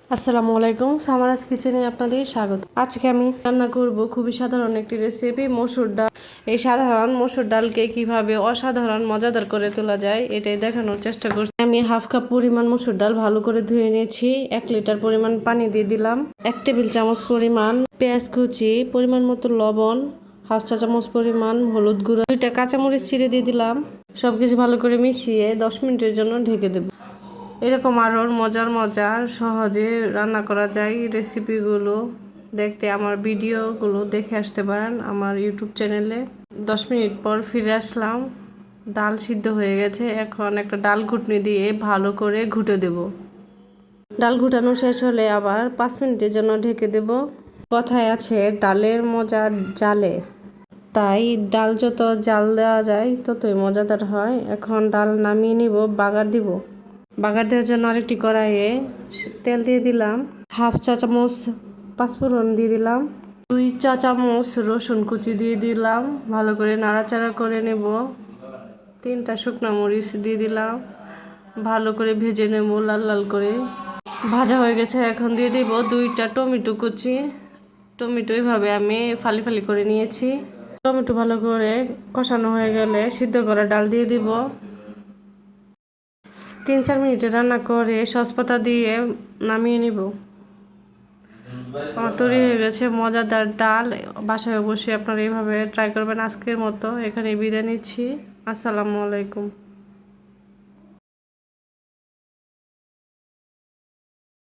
আসসালামু আলাইকুম, সামারাস কিচেনে আপনাদের স্বাগত। আজকে আমি রান্না করব খুবই সাধারণ একটি রেসিপি, মসুর ডাল। এই সাধারণ মসুর ডালকে কিভাবে অসাধারণ মজাদার করে তোলা যায় এটাই দেখানোর চেষ্টা করছি। আমি হাফ কাপ পরিমাণ মসুর ডাল ভালো করে ধুয়ে নিয়েছি। 1 লিটার পরিমাণ পানি দিয়ে দিলাম। 1 টেবিল চামচ পরিমাণ পেঁয়াজ কুচি, পরিমাণ মতো লবণ, হাফ চা চামচ পরিমাণ হলুদ গুঁড়া, 2টা কাঁচামরিচ চিড়ে দিয়ে দিলাম। সবকিছু ভালো করে মিশিয়ে 10 মিনিটের জন্য ঢেকে দেব। এরকম আরও মজার সহজে রান্না করা যায় রেসিপিগুলো দেখতে আমার ভিডিওগুলো দেখে আসতে পারেন আমার ইউটিউব চ্যানেলে। 10 মিনিট পর ফিরে আসলাম। ডাল সিদ্ধ হয়ে গেছে। এখন একটা ডাল ঘুটনি দিয়ে ভালো করে ঘুটে দেব। ডাল ঘুটানো শেষ হলে আবার 5 মিনিটের জন্য ঢেকে দেব। কথায় আছে ডালের মজা জালে, তাই ডাল যত জাল দেওয়া যায় ততই মজাদার হয়। এখন ডাল নামিয়ে নিব, বাগার দিব। বাগার দেওয়ার জন্য আরেকটি কড়াইয়ে তেল দিয়ে দিলাম। হাফ চা চামচ পাঁচফোড়ন দিয়ে দিলাম। 2 চা চামচ রসুন কুচি দিয়ে দিলাম। ভালো করে নাড়াচাড়া করে নেব। 3টা শুকনো মরিচ দিয়ে দিলাম। ভালো করে ভেজে নেব লাল লাল করে। ভাজা হয়ে গেছে। এখন দিয়ে দিব 2টা টমেটো কুচি। টমেটো এইভাবে আমি ফালি ফালি করে নিয়েছি। টমেটো ভালো করে কষানো হয়ে গেলে সিদ্ধ করা ডাল দিয়ে দিব। 3-4 মিনিটে রান্না করে সসপাতা দিয়ে নামিয়ে নিব। আমার তৈরি হয়ে গেছে মজাদার ডাল। বাসায় অবশ্যই আপনারা এইভাবে ট্রাই করবেন। আজকের মতো এখানে বিদায় নিচ্ছি। আসসালামু আলাইকুম।